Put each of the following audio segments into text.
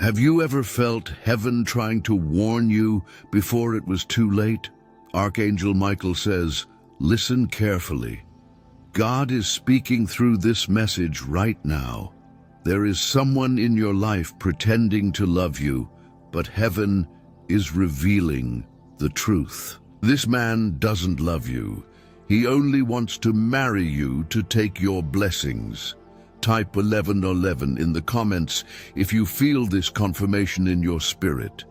Have you ever felt heaven trying to warn you before it was too late? Archangel Michael says, listen carefully. God is speaking through this message right now. There is someone in your life pretending to love you, but heaven is revealing the truth. This man doesn't love you. He only wants to marry you to take your blessings. Type 1111 in the comments if you feel this confirmation in your spirit,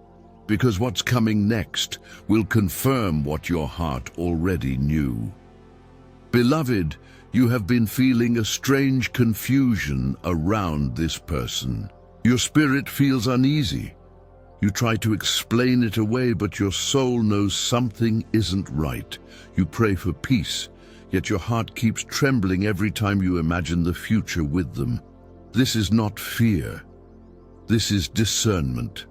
because what's coming next will confirm what your heart already knew. Beloved, you have been feeling a strange confusion around this person. Your spirit feels uneasy. You try to explain it away, but your soul knows something isn't right. You pray for peace, yet your heart keeps trembling every time you imagine the future with them. This is not fear. This is discernment.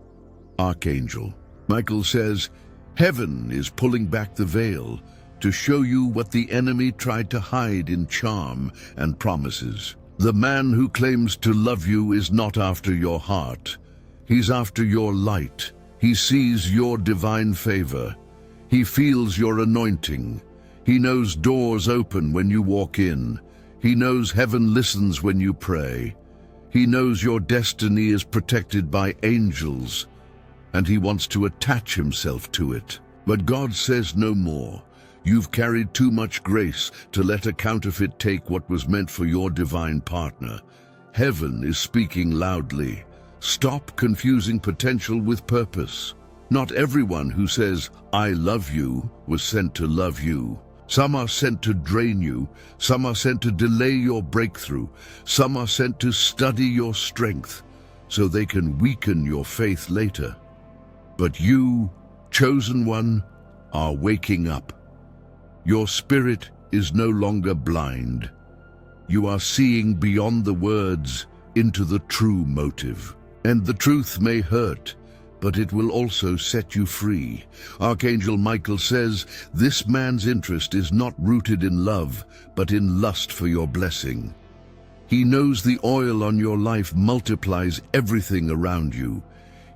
Archangel Michael says, heaven is pulling back the veil to show you what the enemy tried to hide in charm and promises. The man who claims to love you is not after your heart. He's after your light. He sees your divine favor. He feels your anointing. He knows doors open when you walk in. He knows heaven listens when you pray. He knows your destiny is protected by angels, and he wants to attach himself to it. But God says no more. You've carried too much grace to let a counterfeit take what was meant for your divine partner. Heaven is speaking loudly. Stop confusing potential with purpose. Not everyone who says, I love you, was sent to love you. Some are sent to drain you. Some are sent to delay your breakthrough. Some are sent to study your strength so they can weaken your faith later. But you, chosen one, are waking up. Your spirit is no longer blind. You are seeing beyond the words into the true motive. And the truth may hurt, but it will also set you free. Archangel Michael says, this man's interest is not rooted in love, but in lust for your blessing. He knows the oil on your life multiplies everything around you.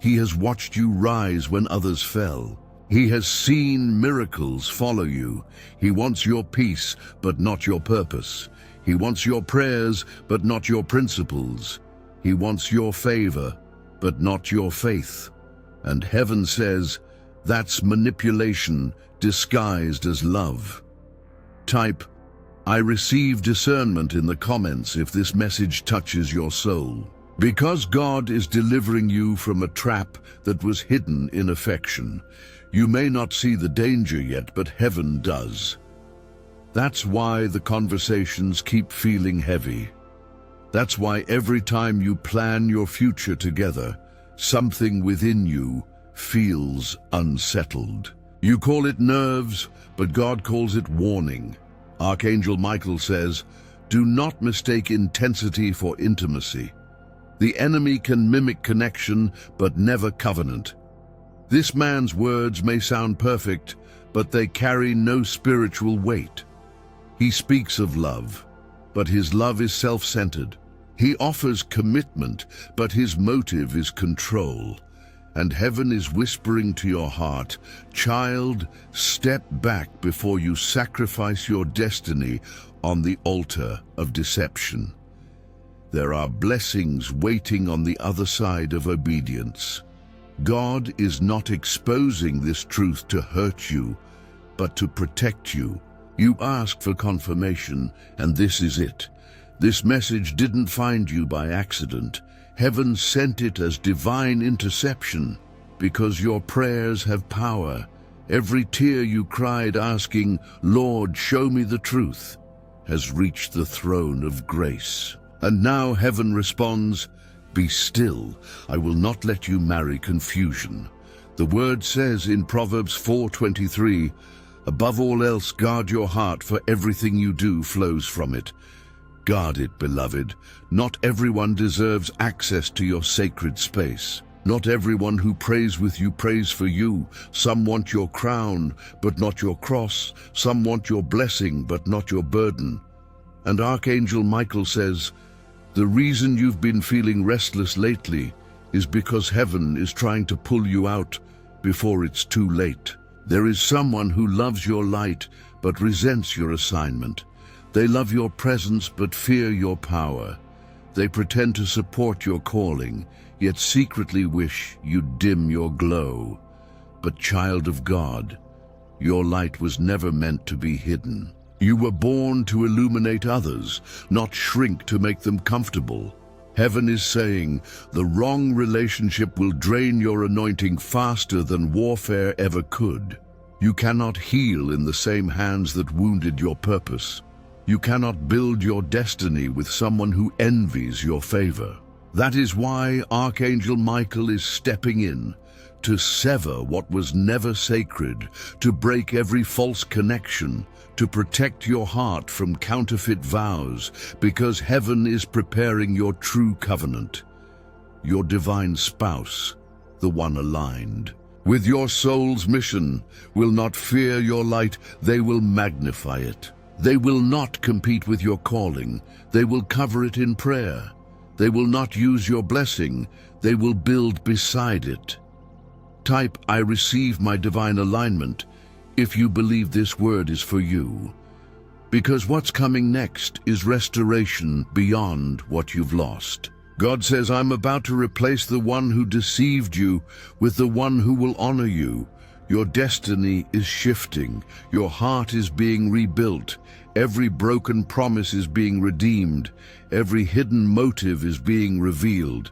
He has watched you rise when others fell. He has seen miracles follow you. He wants your peace, but not your purpose. He wants your prayers, but not your principles. He wants your favor, but not your faith. And heaven says, that's manipulation disguised as love. Type, I receive discernment in the comments if this message touches your soul. Because God is delivering you from a trap that was hidden in affection. You may not see the danger yet, but heaven does. That's why the conversations keep feeling heavy. That's why every time you plan your future together, something within you feels unsettled. You call it nerves, but God calls it warning. Archangel Michael says, do not mistake intensity for intimacy. The enemy can mimic connection, but never covenant. This man's words may sound perfect, but they carry no spiritual weight. He speaks of love, but his love is self-centered. He offers commitment, but his motive is control. And heaven is whispering to your heart, child, step back before you sacrifice your destiny on the altar of deception. There are blessings waiting on the other side of obedience. God is not exposing this truth to hurt you, but to protect you. You asked for confirmation, and this is it. This message didn't find you by accident. Heaven sent it as divine interception, because your prayers have power. Every tear you cried asking, Lord, show me the truth, has reached the throne of grace. And now heaven responds, be still, I will not let you marry confusion. The word says in Proverbs 4:23, above all else guard your heart, for everything you do flows from it. Guard it, beloved. Not everyone deserves access to your sacred space. Not everyone who prays with you prays for you. Some want your crown, but not your cross. Some want your blessing, but not your burden. And Archangel Michael says, the reason you've been feeling restless lately is because heaven is trying to pull you out before it's too late. There is someone who loves your light but resents your assignment. They love your presence but fear your power. They pretend to support your calling, yet secretly wish you'd dim your glow. But child of God, your light was never meant to be hidden. You were born to illuminate others, not shrink to make them comfortable. Heaven is saying, the wrong relationship will drain your anointing faster than warfare ever could. You cannot heal in the same hands that wounded your purpose. You cannot build your destiny with someone who envies your favor. That is why Archangel Michael is stepping in to sever what was never sacred, to break every false connection, to protect your heart from counterfeit vows, because heaven is preparing your true covenant, your divine spouse, the one aligned with your soul's mission, will not fear your light, they will magnify it. They will not compete with your calling, they will cover it in prayer. They will not use your blessing, they will build beside it. Type, I receive my divine alignment, if you believe this word is for you. Because what's coming next is restoration beyond what you've lost. God says, I'm about to replace the one who deceived you with the one who will honor you. Your destiny is shifting. Your heart is being rebuilt. Every broken promise is being redeemed. Every hidden motive is being revealed.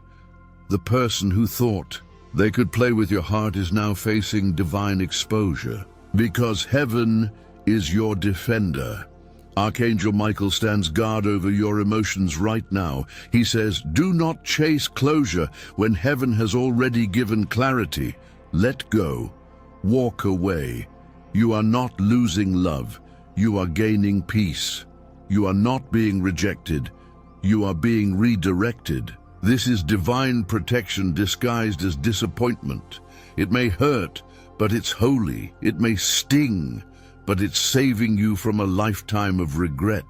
The person who thought they could play with your heart is now facing divine exposure. Because heaven is your defender. Archangel Michael stands guard over your emotions right now. He says, do not chase closure when heaven has already given clarity. Let go. Walk away. You are not losing love. You are gaining peace. You are not being rejected. You are being redirected. This is divine protection disguised as disappointment. It may hurt, but it's holy. It may sting, but it's saving you from a lifetime of regret.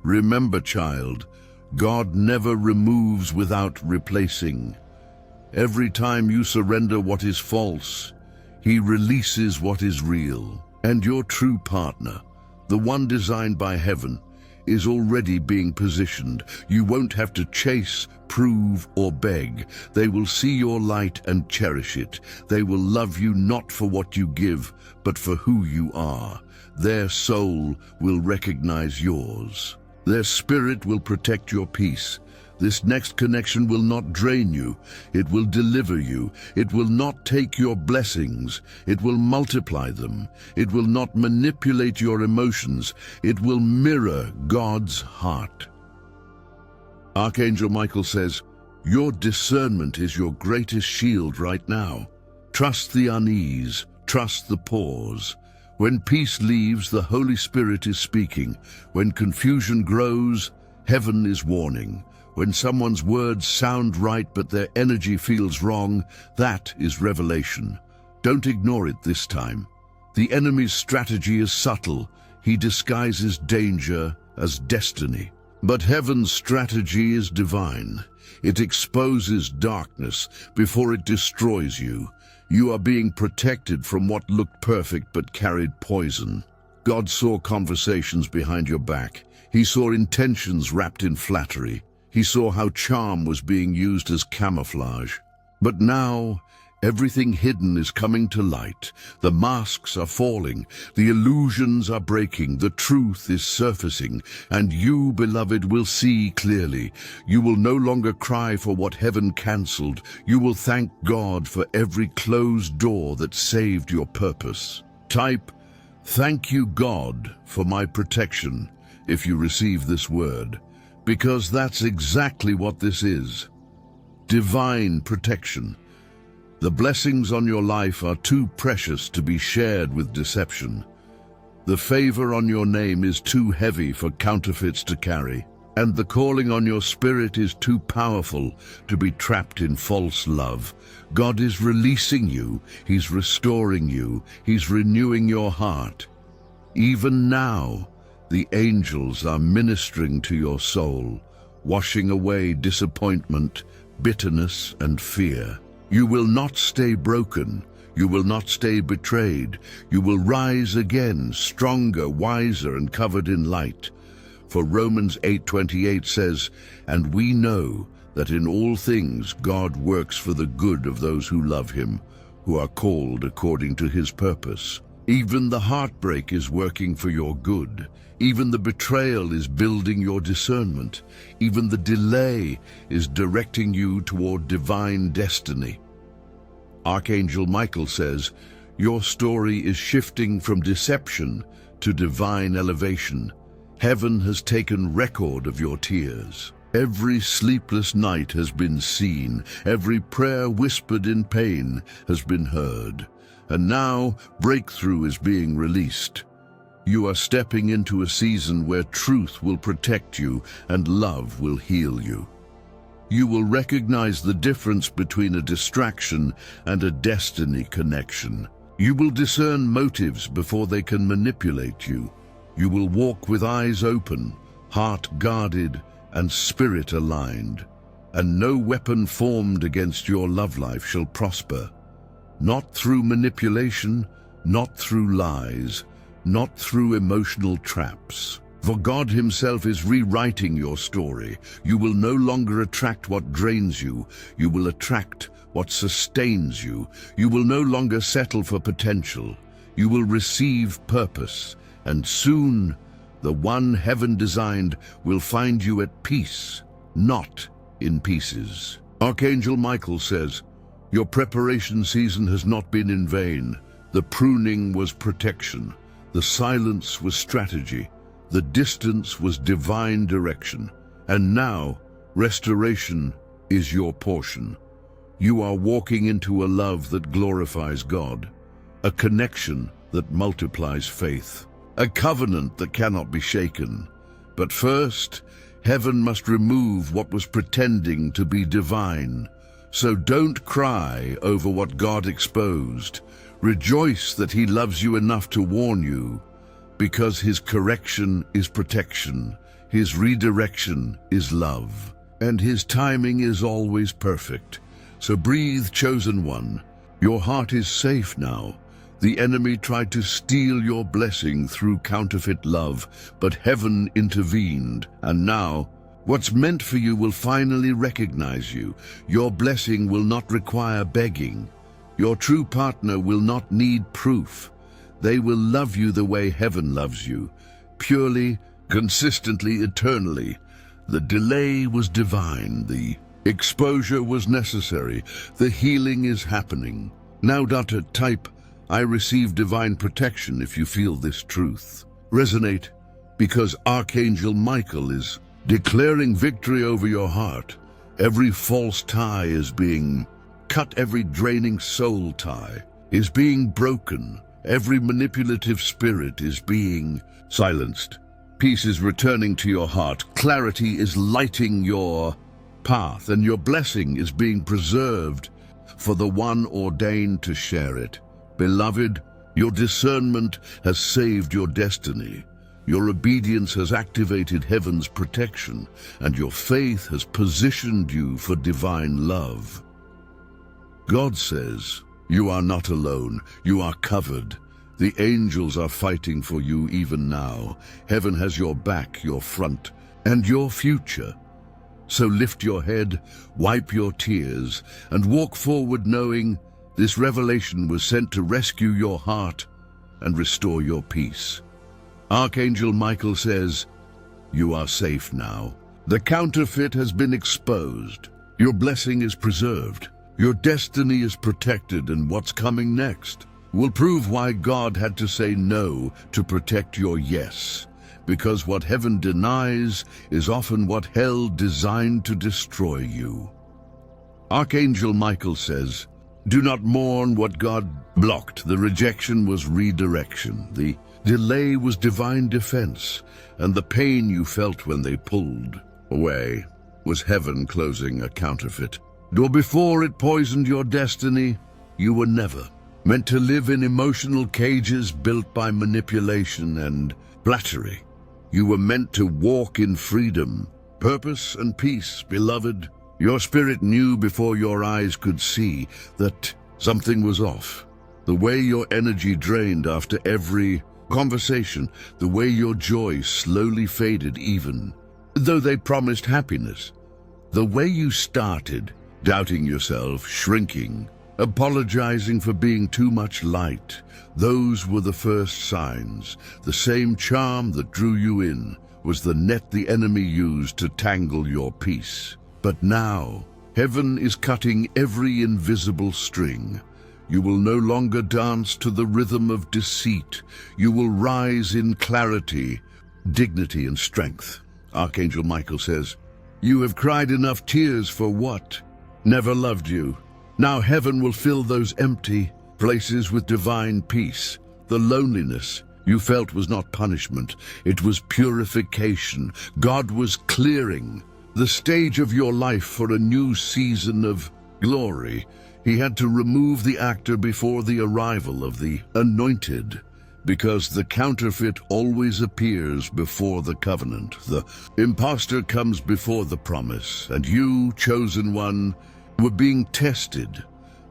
Remember, child, God never removes without replacing. Every time you surrender what is false, He releases what is real. And your true partner, the one designed by heaven, is already being positioned. You won't have to chase, prove, or beg. They will see your light and cherish it. They will love you not for what you give, but for who you are. Their soul will recognize yours. Their spirit will protect your peace. This next connection will not drain you. It will deliver you. It will not take your blessings. It will multiply them. It will not manipulate your emotions. It will mirror God's heart. Archangel Michael says, your discernment is your greatest shield right now. Trust the unease. Trust the pause. When peace leaves, the Holy Spirit is speaking. When confusion grows, heaven is warning. When someone's words sound right but their energy feels wrong, that is revelation. Don't ignore it this time. The enemy's strategy is subtle. He disguises danger as destiny. But heaven's strategy is divine. It exposes darkness before it destroys you. You are being protected from what looked perfect but carried poison. God saw conversations behind your back. He saw intentions wrapped in flattery. He saw how charm was being used as camouflage. But now, everything hidden is coming to light. The masks are falling. The illusions are breaking. The truth is surfacing. And you, beloved, will see clearly. You will no longer cry for what heaven canceled. You will thank God for every closed door that saved your purpose. Type, thank you, God, for my protection, if you receive this word. Because that's exactly what this is. Divine protection. The blessings on your life are too precious to be shared with deception. The favor on your name is too heavy for counterfeits to carry. And the calling on your spirit is too powerful to be trapped in false love. God is releasing you. He's restoring you. He's renewing your heart. Even now, the angels are ministering to your soul, washing away disappointment, bitterness, and fear. You will not stay broken. You will not stay betrayed. You will rise again, stronger, wiser, and covered in light. For Romans 8:28 says, "And we know that in all things God works for the good of those who love him, who are called according to his purpose." Even the heartbreak is working for your good. Even the betrayal is building your discernment. Even the delay is directing you toward divine destiny. Archangel Michael says, your story is shifting from deception to divine elevation. Heaven has taken record of your tears. Every sleepless night has been seen. Every prayer whispered in pain has been heard. And now breakthrough is being released. You are stepping into a season where truth will protect you and love will heal you. You will recognize the difference between a distraction and a destiny connection. You will discern motives before they can manipulate you. You will walk with eyes open, heart guarded, and spirit aligned. And no weapon formed against your love life shall prosper. Not through manipulation, not through lies, not through emotional traps. For God himself is rewriting your story. You will no longer attract what drains you. You will attract what sustains you. You will no longer settle for potential. You will receive purpose. And soon, the one heaven designed will find you at peace, not in pieces. Archangel Michael says, your preparation season has not been in vain. The pruning was protection. The silence was strategy. The distance was divine direction. And now, restoration is your portion. You are walking into a love that glorifies God, a connection that multiplies faith, a covenant that cannot be shaken. But first, heaven must remove what was pretending to be divine. So don't cry over what God exposed. Rejoice that he loves you enough to warn you, because his correction is protection, his redirection is love, and his timing is always perfect. So breathe, chosen one. Your heart is safe now. The enemy tried to steal your blessing through counterfeit love, but heaven intervened, and now what's meant for you will finally recognize you. Your blessing will not require begging. Your true partner will not need proof. They will love you the way heaven loves you, purely, consistently, eternally. The delay was divine. The exposure was necessary. The healing is happening. Now, daughter, type, I receive divine protection if you feel this truth. Resonate, because Archangel Michael is declaring victory over your heart. Every false tie is being cut. Every draining soul tie is being broken. Every manipulative spirit is being silenced. Peace is returning to your heart. Clarity is lighting your path, and your blessing is being preserved for the one ordained to share it. Beloved, your discernment has saved your destiny. Your obedience has activated heaven's protection, and your faith has positioned you for divine love. God says, you are not alone. You are covered. The angels are fighting for you even now. Heaven has your back, your front, and your future. So lift your head, wipe your tears, and walk forward knowing this revelation was sent to rescue your heart and restore your peace. Archangel Michael says, you are safe now. The counterfeit has been exposed. Your blessing is preserved. Your destiny is protected, and what's coming next will prove why God had to say no to protect your yes. Because what heaven denies is often what hell designed to destroy you. Archangel Michael says, do not mourn what God blocked. The rejection was redirection. The delay was divine defense, and the pain you felt when they pulled away was heaven closing a counterfeit. Or before it poisoned your destiny, you were never meant to live in emotional cages built by manipulation and flattery. You were meant to walk in freedom, purpose, and peace. Beloved, Your spirit knew before your eyes could see that something was off. The way your energy drained after every conversation, the way your joy slowly faded even though they promised happiness. The way you started doubting yourself, shrinking, apologizing for being too much light. Those were the first signs. The same charm that drew you in was the net the enemy used to tangle your peace. But now, heaven is cutting every invisible string. You will no longer dance to the rhythm of deceit. You will rise in clarity, dignity, and strength. Archangel Michael says, "You have cried enough tears for what never loved you. Now heaven will fill those empty places with divine peace. The loneliness you felt was not punishment, it was purification. God was clearing the stage of your life for a new season of glory. He had to remove the actor before the arrival of the anointed, because the counterfeit always appears before the covenant. The imposter comes before the promise, and you, chosen one, were being tested,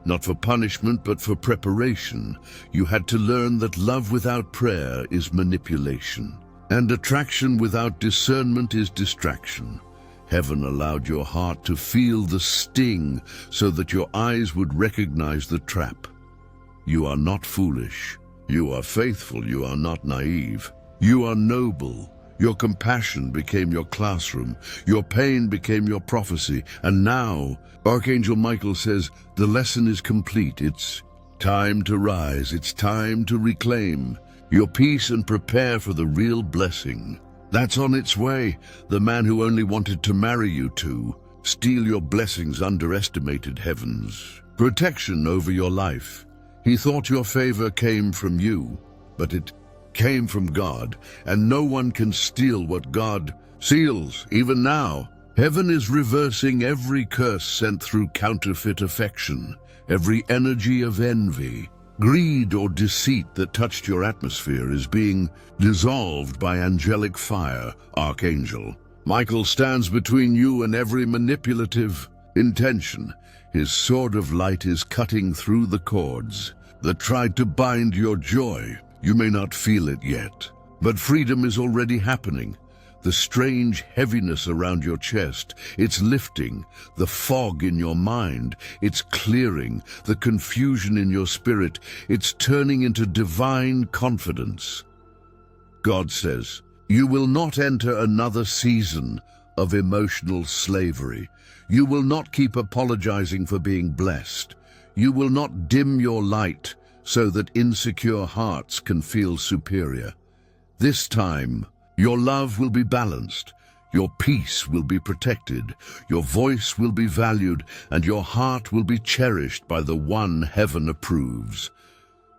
not for punishment but for preparation. You had to learn that love without prayer is manipulation, and attraction without discernment is distraction. Heaven allowed your heart to feel the sting so that your eyes would recognize the trap. You are not foolish. You are faithful. You are not naive. You are noble. Your compassion became your classroom. Your pain became your prophecy. And now, Archangel Michael says, the lesson is complete. It's time to rise. It's time to reclaim your peace and prepare for the real blessing that's on its way. The man who only wanted to marry you to steal your blessings underestimated heaven's protection over your life. He thought your favor came from you, but it came from God, and no one can steal what God seals. Even now, heaven is reversing every curse sent through counterfeit affection, every energy of envy, greed, or deceit that touched your atmosphere is being dissolved by angelic fire. Archangel Michael stands between you and every manipulative intention. His sword of light is cutting through the cords that tried to bind your joy. You may not feel it yet, but freedom is already happening. The strange heaviness around your chest, it's lifting. The fog in your mind, it's clearing. The confusion in your spirit, it's turning into divine confidence. God says, you will not enter another season of emotional slavery. You will not keep apologizing for being blessed. You will not dim your light so that insecure hearts can feel superior. This time, your love will be balanced, your peace will be protected, your voice will be valued, and your heart will be cherished by the one heaven approves.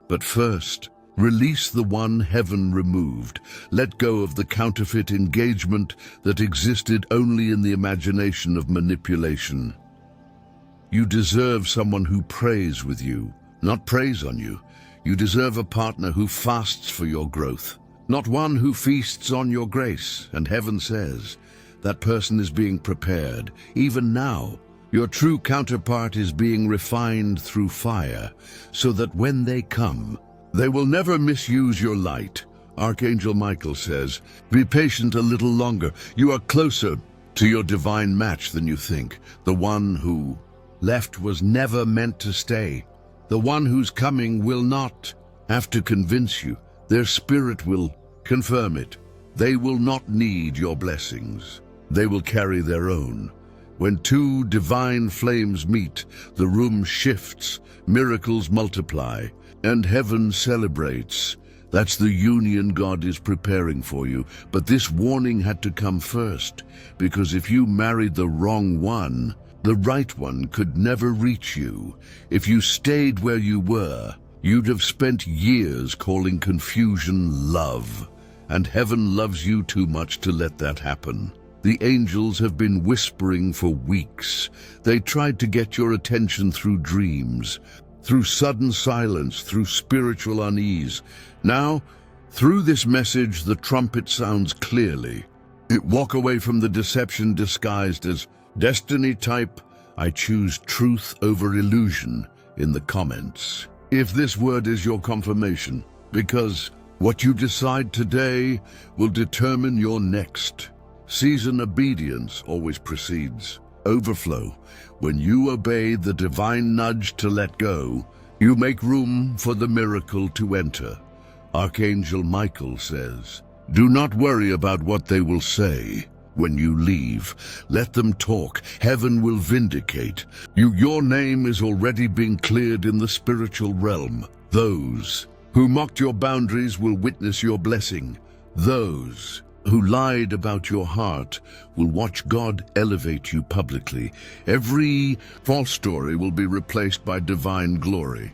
But first, release the one heaven removed. Let go of the counterfeit engagement that existed only in the imagination of manipulation. You deserve someone who prays with you, not preys on you. You deserve a partner who fasts for your growth, not one who feasts on your grace. And heaven says, that person is being prepared. Even now, your true counterpart is being refined through fire, so that when they come, they will never misuse your light. Archangel Michael says, be patient a little longer. You are closer to your divine match than you think. The one who left was never meant to stay. The one who's coming will not have to convince you. Their spirit will confirm it. They will not need your blessings. They will carry their own. When two divine flames meet, the room shifts, miracles multiply, and heaven celebrates. That's the union God is preparing for you. But this warning had to come first, because if you married the wrong one, the right one could never reach you. If you stayed where you were, you'd have spent years calling confusion love, and heaven loves you too much to let that happen. The angels have been whispering for weeks. They tried to get your attention through dreams, through sudden silence, through spiritual unease. Now, through this message, the trumpet sounds clearly. Walk away from the deception disguised as destiny type I choose truth over illusion in the comments. If this word is your confirmation, because what you decide today will determine your next season. Obedience always precedes overflow. When you obey the divine nudge to let go, you make room for the miracle to enter. Archangel Michael says, "Do not worry about what they will say. When you leave, let them talk. Heaven will vindicate you. Your name is already being cleared in the spiritual realm. Those who mocked your boundaries will witness your blessing. Those who lied about your heart will watch God elevate you publicly. Every false story will be replaced by divine glory."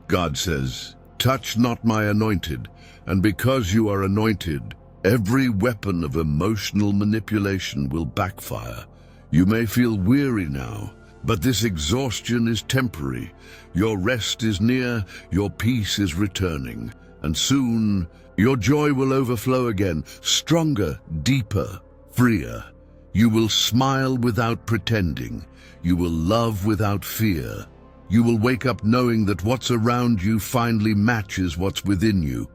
God says, "Touch not my anointed," and because you are anointed, every weapon of emotional manipulation will backfire. You may feel weary now, but this exhaustion is temporary. Your rest is near, your peace is returning, and soon your joy will overflow again, stronger, deeper, freer. You will smile without pretending. You will love without fear. You will wake up knowing that what's around you finally matches what's within you.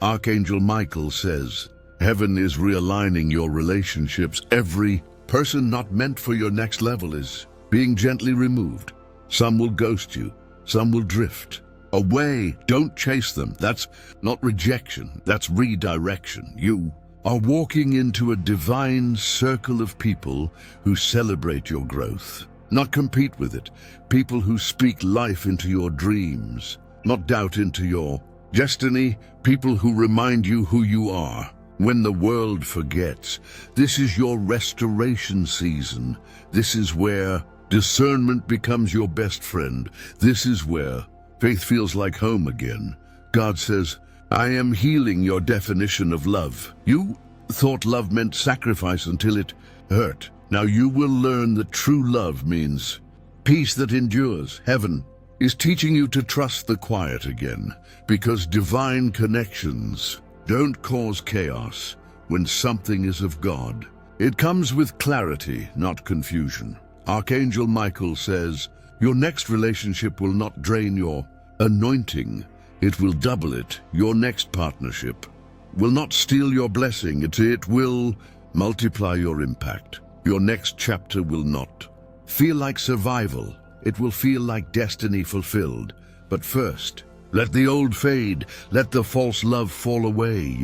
Archangel Michael says, heaven is realigning your relationships. Every person not meant for your next level is being gently removed. Some will ghost you, some will drift away. Don't chase them. That's not rejection, that's redirection. You are walking into a divine circle of people who celebrate your growth, not compete with it. People who speak life into your dreams, not doubt into your destiny. People who remind you who you are when the world forgets. This is your restoration season. This is where discernment becomes your best friend. This is where faith feels like home again. God says, I am healing your definition of love. You thought love meant sacrifice until it hurt. Now you will learn that true love means peace that endures. Heaven is teaching you to trust the quiet again, because divine connections don't cause chaos when something is of God. It comes with clarity, not confusion. Archangel Michael says, your next relationship will not drain your anointing, it will double it. Your next partnership will not steal your blessing, it will multiply your impact. Your next chapter will not feel like survival, it will feel like destiny fulfilled. But first, let the old fade, let the false love fall away.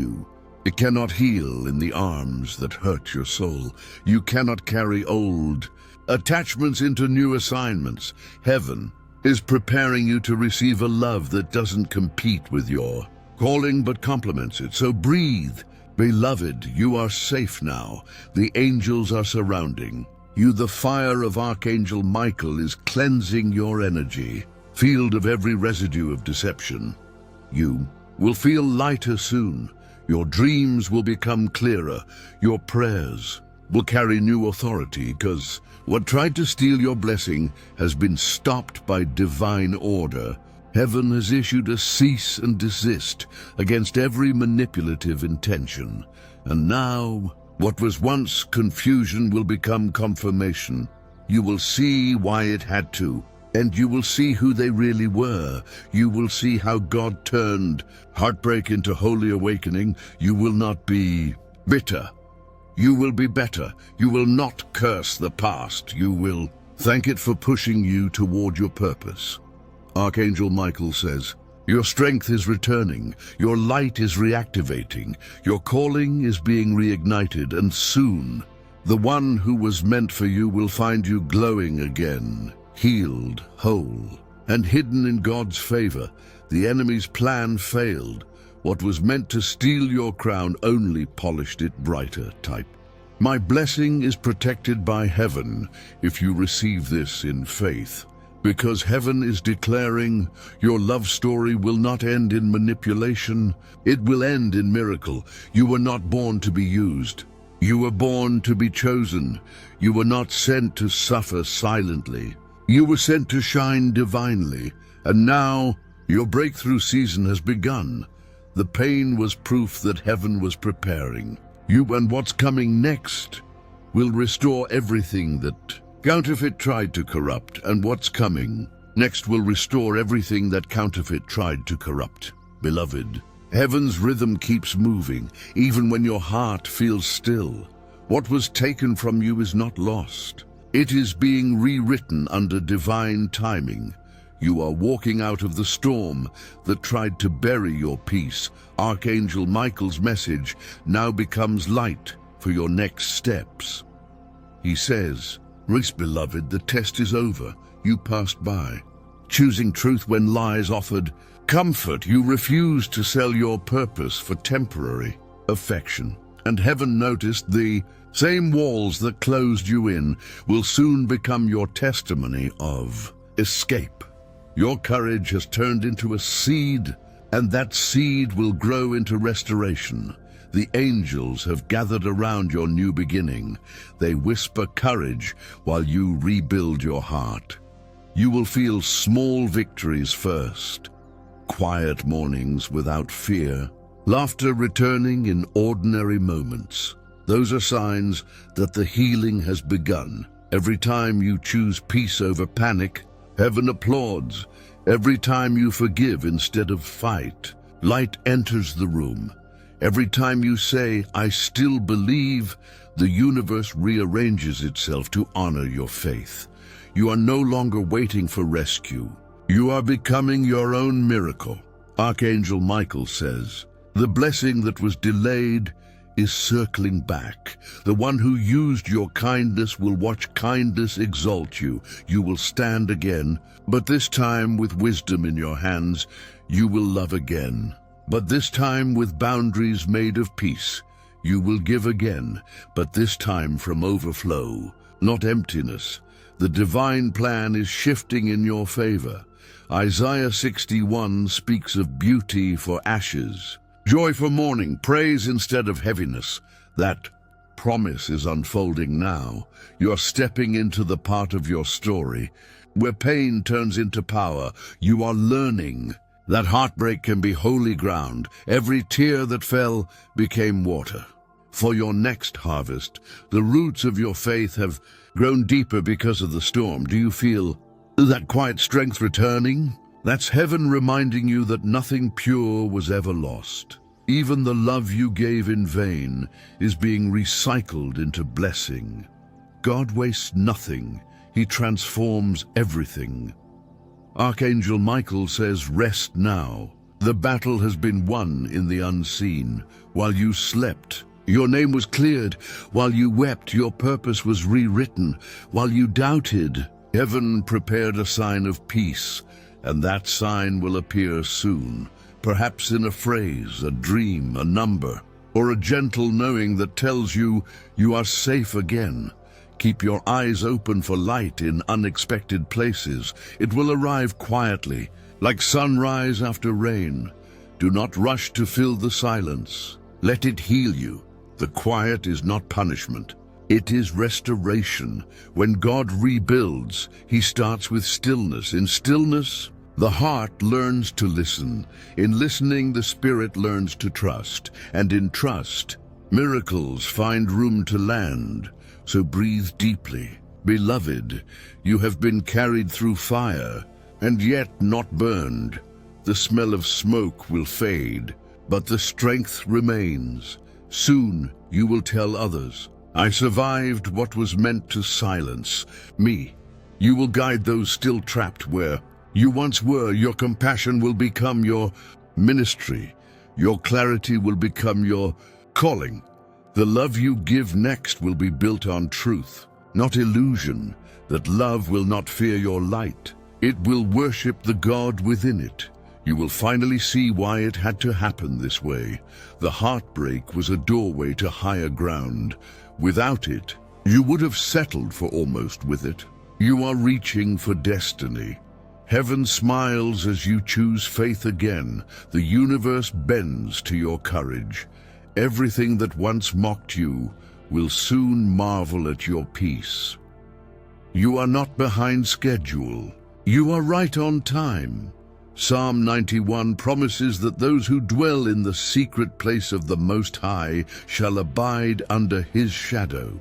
It cannot heal in the arms that hurt your soul. You cannot carry old attachments into new assignments. Heaven is preparing you to receive a love that doesn't compete with your calling but complements it. So breathe. Beloved, you are safe now. The angels are surrounding you. The fire of Archangel Michael is cleansing your energy, field of every residue of deception. You will feel lighter soon. Your dreams will become clearer. Your prayers will carry new authority, because what tried to steal your blessing has been stopped by divine order. Heaven has issued a cease and desist against every manipulative intention. And now, what was once confusion will become confirmation. You will see why it had to, and you will see who they really were. You will see how God turned heartbreak into holy awakening. You will not be bitter. You will be better. You will not curse the past. You will thank it for pushing you toward your purpose. Archangel Michael says, your strength is returning, your light is reactivating, your calling is being reignited, and soon the one who was meant for you will find you glowing again, healed, whole, and hidden in God's favor. The enemy's plan failed. What was meant to steal your crown only polished it brighter. Type, my blessing is protected by heaven if you receive this in faith. Because heaven is declaring your love story will not end in manipulation, it will end in miracle. You were not born to be used. You were born to be chosen. You were not sent to suffer silently. You were sent to shine divinely. And now your breakthrough season has begun. The pain was proof that heaven was preparing you, and what's coming next will restore everything that Counterfeit tried to corrupt, and what's coming next will restore everything that counterfeit tried to corrupt. Beloved, heaven's rhythm keeps moving, even when your heart feels still. What was taken from you is not lost. It is being rewritten under divine timing. You are walking out of the storm that tried to bury your peace. Archangel Michael's message now becomes light for your next steps. He says, "Race, beloved, the test is over. You passed by. Choosing truth when lies offered comfort, you refused to sell your purpose for temporary affection. And heaven noticed the same walls that closed you in will soon become your testimony of escape. Your courage has turned into a seed, and that seed will grow into restoration. The angels have gathered around your new beginning. They whisper courage while you rebuild your heart. You will feel small victories first, quiet mornings without fear, laughter returning in ordinary moments. Those are signs that the healing has begun. Every time you choose peace over panic, heaven applauds. Every time you forgive instead of fight, light enters the room. Every time you say, "I still believe," the universe rearranges itself to honor your faith. You are no longer waiting for rescue. You are becoming your own miracle. Archangel Michael says, "The blessing that was delayed is circling back. The one who used your kindness will watch kindness exalt you. You will stand again, but this time with wisdom in your hands. You will love again, but this time with boundaries made of peace. You will give again, but this time from overflow, not emptiness. The divine plan is shifting in your favor." Isaiah 61 speaks of beauty for ashes, joy for mourning, praise instead of heaviness. That promise is unfolding now. You're stepping into the part of your story where pain turns into power. You are learning that heartbreak can be holy ground. Every tear that fell became water. For your next harvest, the roots of your faith have grown deeper because of the storm. Do you feel that quiet strength returning? That's heaven reminding you that nothing pure was ever lost. Even the love you gave in vain is being recycled into blessing. God wastes nothing. He transforms everything. Archangel Michael says, "Rest now. The battle has been won in the unseen. While you slept, your name was cleared. While you wept, your purpose was rewritten. While you doubted, heaven prepared a sign of peace, and that sign will appear soon. Perhaps in a phrase, a dream, a number, or a gentle knowing that tells you you are safe again. Keep your eyes open for light in unexpected places. It will arrive quietly, like sunrise after rain. Do not rush to fill the silence. Let it heal you. The quiet is not punishment. It is restoration. When God rebuilds, He starts with stillness. In stillness, the heart learns to listen. In listening, the spirit learns to trust. And in trust, miracles find room to land. So breathe deeply. Beloved, you have been carried through fire, and yet not burned. The smell of smoke will fade, but the strength remains. Soon you will tell others, "I survived what was meant to silence me." You will guide those still trapped where you once were. Your compassion will become your ministry. Your clarity will become your calling. The love you give next will be built on truth, not illusion. That love will not fear your light. It will worship the God within it. You will finally see why it had to happen this way. The heartbreak was a doorway to higher ground. Without it, you would have settled for almost with it. You are reaching for destiny. Heaven smiles as you choose faith again. The universe bends to your courage. Everything that once mocked you will soon marvel at your peace. You are not behind schedule. You are right on time. Psalm 91 promises that those who dwell in the secret place of the Most High shall abide under His shadow.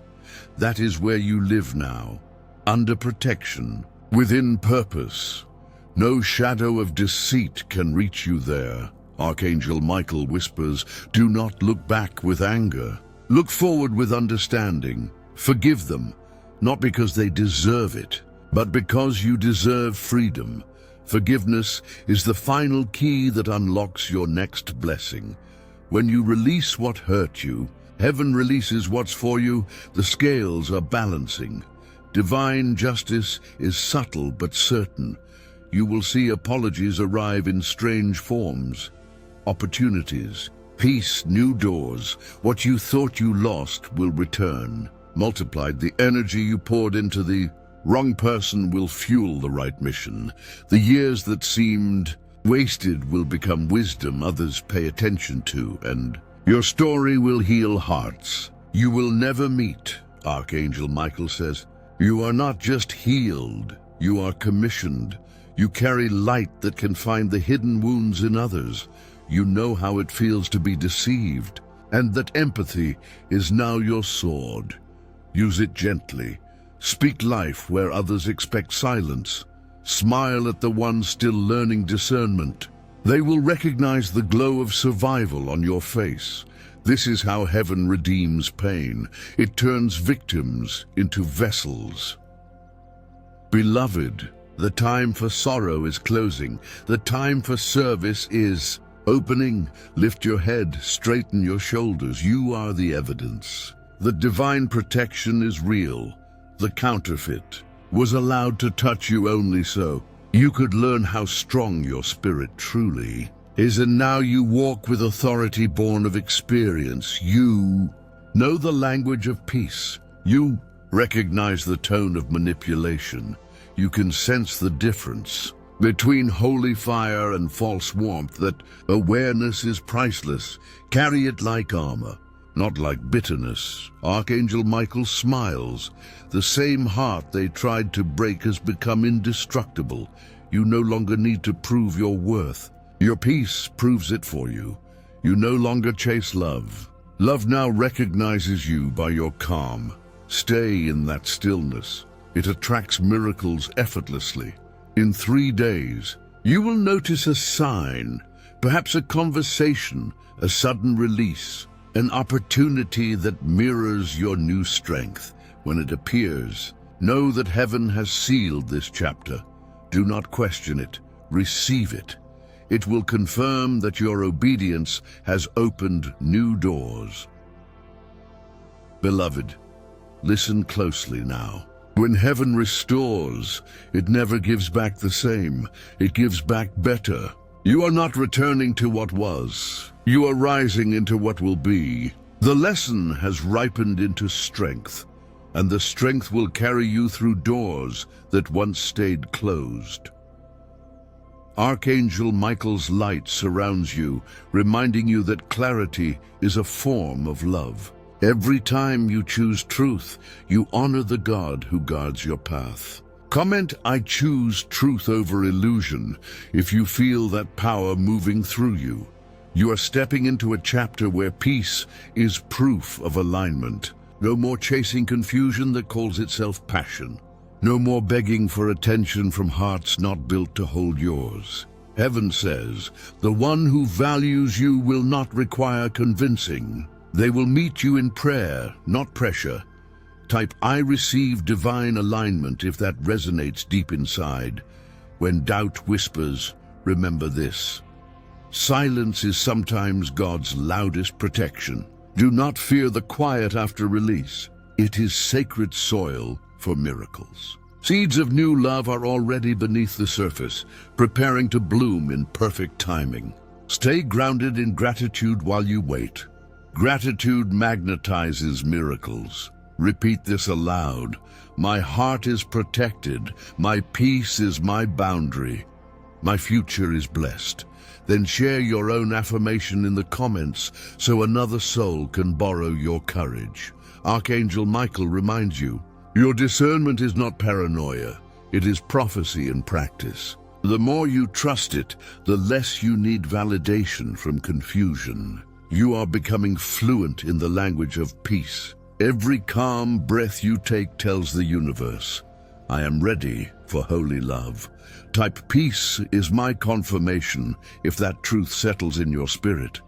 That is where you live now. under protection, within purpose. No shadow of deceit can reach you there. Archangel Michael whispers, do not look back with anger. Look forward with understanding. Forgive them, not because they deserve it, but because you deserve freedom. Forgiveness is the final key that unlocks your next blessing. When you release what hurt you, heaven releases what's for you. The scales are balancing. Divine justice is subtle but certain. You will see apologies arrive in strange forms. Opportunities, peace, new doors. What you thought you lost will return. Multiplied, the energy you poured into the wrong person will fuel the right mission. The years that seemed wasted will become wisdom others pay attention to, and your story will heal hearts you will never meet. Archangel Michael says, you are not just healed, you are commissioned. You carry light that can find the hidden wounds in others. You know how it feels to be deceived, and that empathy is now your sword. Use it gently. Speak life where others expect silence. Smile at the ones still learning discernment. They will recognize the glow of survival on your face. This is how heaven redeems pain. It turns victims into vessels. Beloved, the time for sorrow is closing. The time for service is opening. Lift your head, straighten your shoulders. You are the evidence. The divine protection is real. The counterfeit was allowed to touch you only so you could learn how strong your spirit truly is. And now you walk with authority born of experience. You know the language of peace. You recognize the tone of manipulation. You can sense the difference between holy fire and false warmth. That awareness is priceless. Carry it like armor, not like bitterness. Archangel Michael smiles. The same heart they tried to break has become indestructible. You no longer need to prove your worth. Your peace proves it for you. You no longer chase love. Love now recognizes you by your calm. Stay in that stillness. It attracts miracles effortlessly. In 3 days, you will notice a sign, perhaps a conversation, a sudden release, an opportunity that mirrors your new strength. When it appears, know that heaven has sealed this chapter. Do not question it. Receive it. It will confirm that your obedience has opened new doors. Beloved, listen closely now. When heaven restores, it never gives back the same. It gives back better. You are not returning to what was. You are rising into what will be. The lesson has ripened into strength, and the strength will carry you through doors that once stayed closed. Archangel Michael's light surrounds you, reminding you that clarity is a form of love. Every time you choose truth, you honor the God who guards your path. Comment, I choose truth over illusion, if you feel that power moving through you. You are stepping into a chapter where peace is proof of alignment. No more chasing confusion that calls itself passion. No more begging for attention from hearts not built to hold yours. Heaven says, the one who values you will not require convincing. They will meet you in prayer, not pressure. Type, I receive divine alignment if that resonates deep inside. When doubt whispers, remember this. Silence is sometimes God's loudest protection. Do not fear the quiet after release. It is sacred soil for miracles. Seeds of new love are already beneath the surface, preparing to bloom in perfect timing. Stay grounded in gratitude while you wait. Gratitude magnetizes miracles. Repeat this aloud. My heart is protected. My peace is my boundary. My future is blessed. Then share your own affirmation in the comments so another soul can borrow your courage. Archangel Michael reminds you, your discernment is not paranoia. It is prophecy in practice. The more you trust it, the less you need validation from confusion. You are becoming fluent in the language of peace. Every calm breath you take tells the universe, I am ready for holy love. Type peace is my confirmation if that truth settles in your spirit.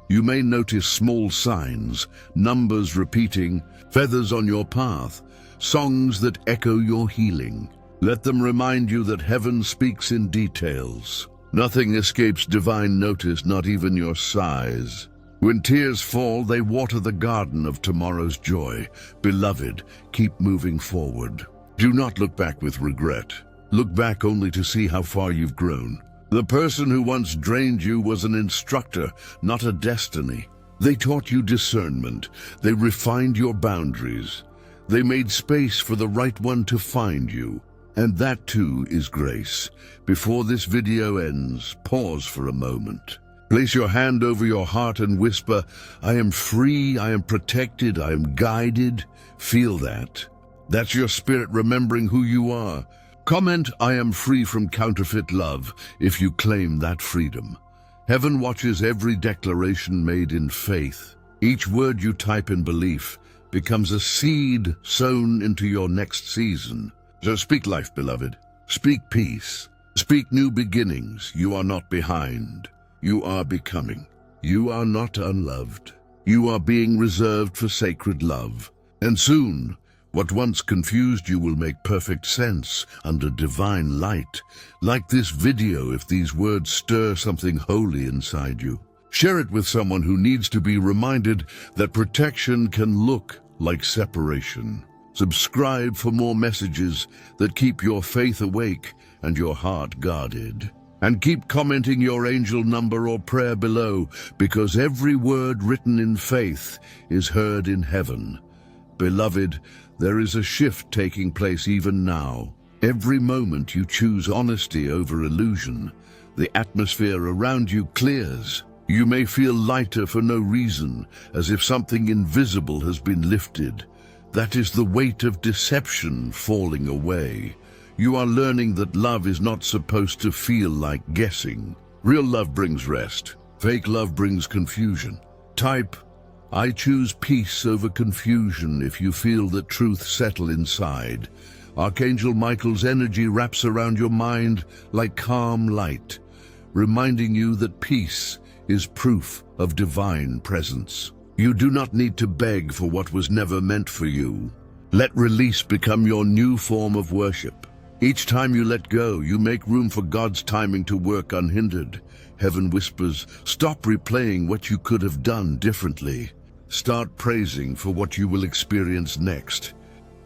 You may notice small signs, numbers repeating, feathers on your path, songs that echo your healing. Let them remind you that heaven speaks in details. Nothing escapes divine notice, not even your sighs. When tears fall, they water the garden of tomorrow's joy. Beloved, keep moving forward. Do not look back with regret. Look back only to see how far you've grown. The person who once drained you was an instructor, not a destiny. They taught you discernment. They refined your boundaries. They made space for the right one to find you. And that too is grace. Before this video ends, pause for a moment. Place your hand over your heart and whisper, I am free, I am protected, I am guided. Feel that. That's your spirit remembering who you are. Comment, I am free from counterfeit love, if you claim that freedom. Heaven watches every declaration made in faith. Each word you type in belief becomes a seed sown into your next season. So speak life, beloved. Speak peace. Speak new beginnings. You are not behind. You are becoming. You are not unloved. You are being reserved for sacred love. And soon, what once confused you will make perfect sense under divine light. Like this video if these words stir something holy inside you. Share it with someone who needs to be reminded that protection can look like separation. Subscribe for more messages that keep your faith awake and your heart guarded. And keep commenting your angel number or prayer below, because every word written in faith is heard in heaven. Beloved, there is a shift taking place even now. Every moment you choose honesty over illusion, the atmosphere around you clears. You may feel lighter for no reason, as if something invisible has been lifted. That is the weight of deception falling away. You are learning that love is not supposed to feel like guessing. Real love brings rest. Fake love brings confusion. Type, I choose peace over confusion if you feel the truth settle inside. Archangel Michael's energy wraps around your mind like calm light, reminding you that peace is proof of divine presence. You do not need to beg for what was never meant for you. Let release become your new form of worship. Each time you let go, you make room for God's timing to work unhindered. Heaven whispers, stop replaying what you could have done differently. Start praising for what you will experience next.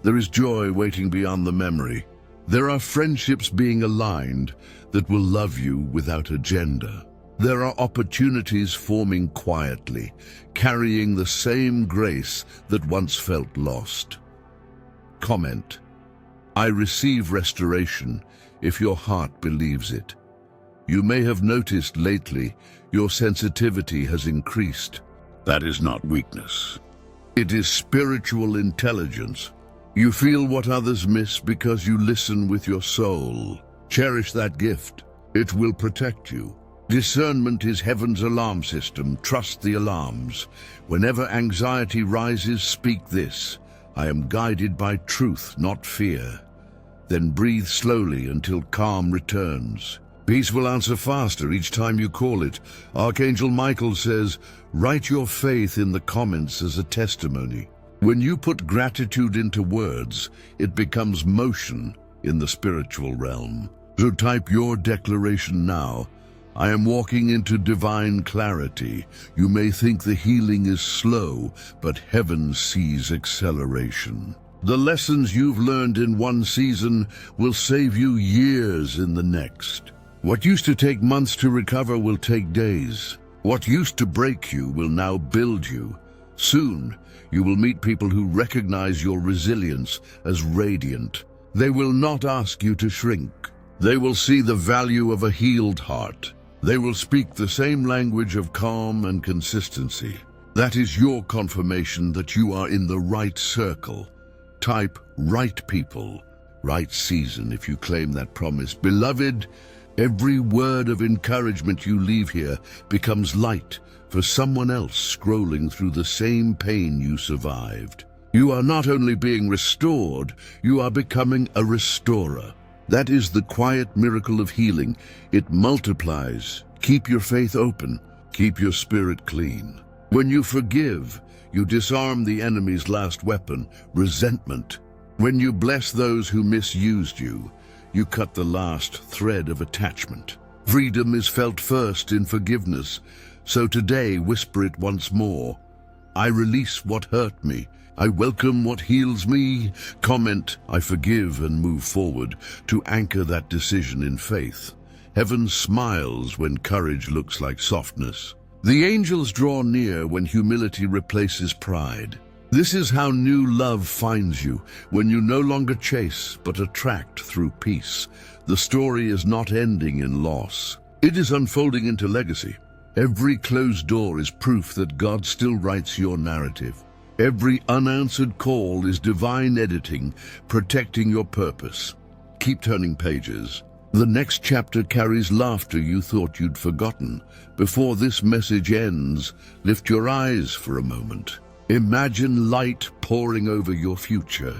There is joy waiting beyond the memory. There are friendships being aligned that will love you without agenda. There are opportunities forming quietly, carrying the same grace that once felt lost. Comment, I receive restoration if your heart believes it. You may have noticed lately your sensitivity has increased. That is not weakness. It is spiritual intelligence. You feel what others miss because you listen with your soul. Cherish that gift. It will protect you. Discernment is heaven's alarm system. Trust the alarms. Whenever anxiety rises, speak this. I am guided by truth, not fear. Then breathe slowly until calm returns. Peace will answer faster each time you call it. Archangel Michael says, write your faith in the comments as a testimony. When you put gratitude into words, it becomes motion in the spiritual realm. So type your declaration now. I am walking into divine clarity. You may think the healing is slow, but heaven sees acceleration. The lessons you've learned in one season will save you years in the next. What used to take months to recover will take days. What used to break you will now build you. Soon, you will meet people who recognize your resilience as radiant. They will not ask you to shrink. They will see the value of a healed heart. They will speak the same language of calm and consistency. That is your confirmation that you are in the right circle. Type right people, right season if you claim that promise. Beloved, every word of encouragement you leave here becomes light for someone else scrolling through the same pain you survived. You are not only being restored, you are becoming a restorer. That is the quiet miracle of healing. It multiplies. Keep your faith open. Keep your spirit clean. When you forgive, you disarm the enemy's last weapon, resentment. When you bless those who misused you, you cut the last thread of attachment. Freedom is felt first in forgiveness. So today, whisper it once more. I release what hurt me. I welcome what heals me. Comment, I forgive, and move forward to anchor that decision in faith. Heaven smiles when courage looks like softness. The angels draw near when humility replaces pride. This is how new love finds you, when you no longer chase but attract through peace. The story is not ending in loss. It is unfolding into legacy. Every closed door is proof that God still writes your narrative. Every unanswered call is divine editing, protecting your purpose. Keep turning pages. The next chapter carries laughter you thought you'd forgotten. Before this message ends, lift your eyes for a moment. Imagine light pouring over your future.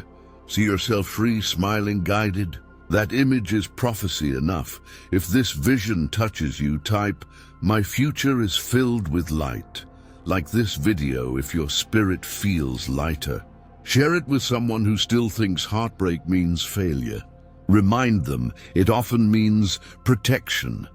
See yourself free, smiling, guided. That image is prophecy enough. If this vision touches you, type, "My future is filled with light." Like this video, if your spirit feels lighter. Share it with someone who still thinks heartbreak means failure. Remind them it often means protection.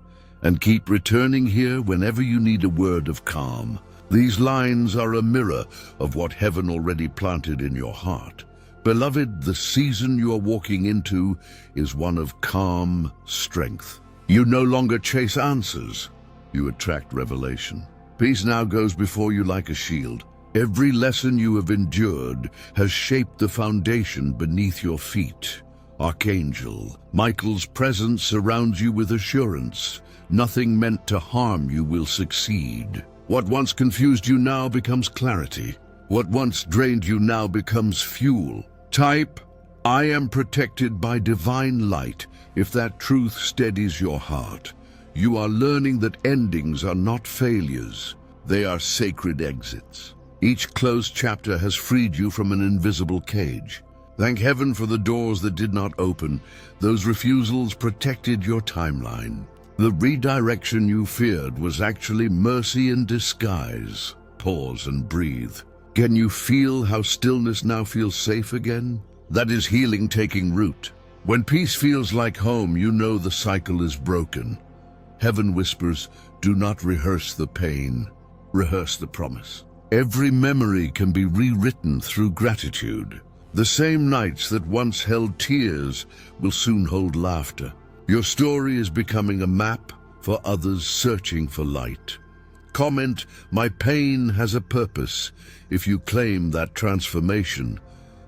And keep returning here whenever you need a word of calm. These lines are a mirror of what heaven already planted in your heart. Beloved, the season you are walking into is one of calm strength. You no longer chase answers, you attract revelation. Peace now goes before you like a shield. Every lesson you have endured has shaped the foundation beneath your feet. Archangel Michael's presence surrounds you with assurance. Nothing meant to harm you will succeed. What once confused you now becomes clarity. What once drained you now becomes fuel. Type, I am protected by divine light, if that truth steadies your heart. You are learning that endings are not failures. They are sacred exits. Each closed chapter has freed you from an invisible cage. Thank heaven for the doors that did not open. Those refusals protected your timeline. The redirection you feared was actually mercy in disguise. Pause and breathe. Can you feel how stillness now feels safe again? That is healing taking root. When peace feels like home, you know the cycle is broken. Heaven whispers, do not rehearse the pain, rehearse the promise. Every memory can be rewritten through gratitude. The same nights that once held tears will soon hold laughter. Your story is becoming a map for others searching for light. Comment, my pain has a purpose. If you claim that transformation,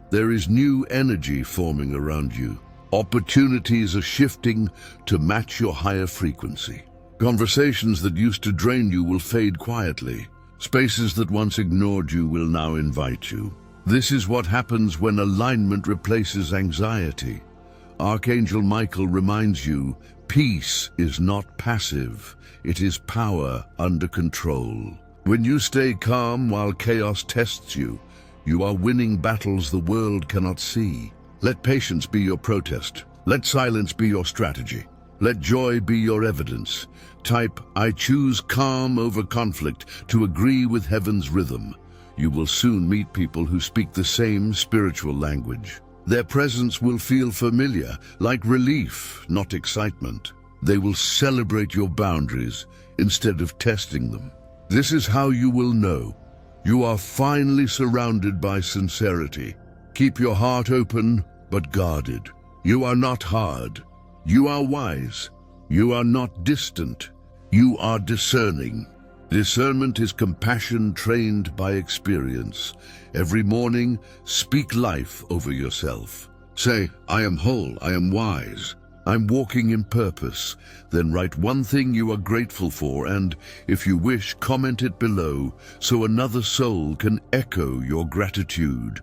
there is new energy forming around you. Opportunities are shifting to match your higher frequency. Conversations that used to drain you will fade quietly. Spaces that once ignored you will now invite you. This is what happens when alignment replaces anxiety. Archangel Michael reminds you, peace is not passive. It is power under control. When you stay calm while chaos tests you, you are winning battles the world cannot see. Let patience be your protest. Let silence be your strategy. Let joy be your evidence. Type, I choose calm over conflict to agree with heaven's rhythm. You will soon meet people who speak the same spiritual language. Their presence will feel familiar, like relief, not excitement. They will celebrate your boundaries instead of testing them. This is how you will know. You are finally surrounded by sincerity. Keep your heart open, but guarded. You are not hard. You are wise. You are not distant. You are discerning. Discernment is compassion trained by experience. Every morning, speak life over yourself. Say, I am whole, I am wise, I'm walking in purpose. Then write one thing you are grateful for and, if you wish, comment it below so another soul can echo your gratitude.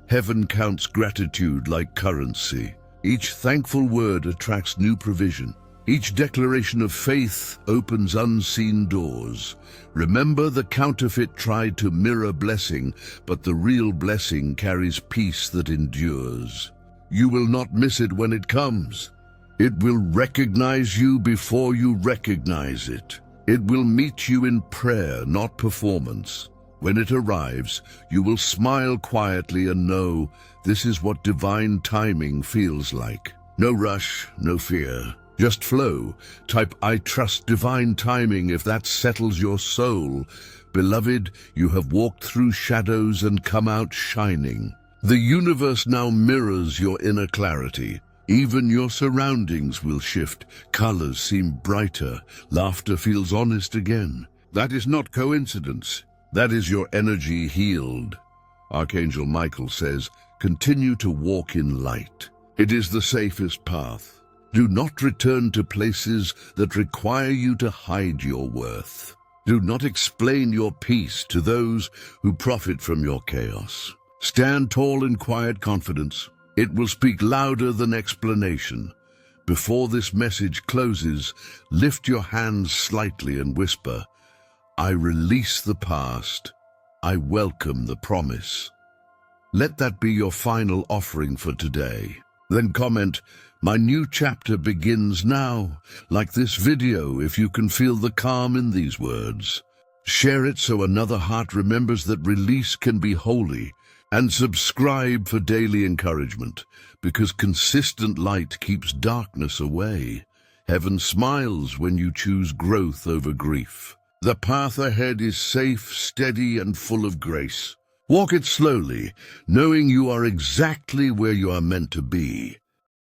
Heaven counts gratitude like currency. Each thankful word attracts new provision. Each declaration of faith opens unseen doors. Remember, the counterfeit tried to mirror blessing, but the real blessing carries peace that endures. You will not miss it when it comes. It will recognize you before you recognize it. It will meet you in prayer, not performance. When it arrives, you will smile quietly and know this is what divine timing feels like. No rush, no fear. Just flow. Type, "I trust divine timing," if that settles your soul. Beloved, you have walked through shadows and come out shining. The universe now mirrors your inner clarity. Even your surroundings will shift. Colors seem brighter. Laughter feels honest again. That is not coincidence. That is your energy healed. Archangel Michael says, continue to walk in light. It is the safest path. Do not return to places that require you to hide your worth. Do not explain your peace to those who profit from your chaos. Stand tall in quiet confidence. It will speak louder than explanation. Before this message closes, lift your hands slightly and whisper, "I release the past. I welcome the promise." Let that be your final offering for today. Then comment, "My new chapter begins now," like this video if you can feel the calm in these words. Share it so another heart remembers that release can be holy. And subscribe for daily encouragement, because consistent light keeps darkness away. Heaven smiles when you choose growth over grief. The path ahead is safe, steady, and full of grace. Walk it slowly, knowing you are exactly where you are meant to be.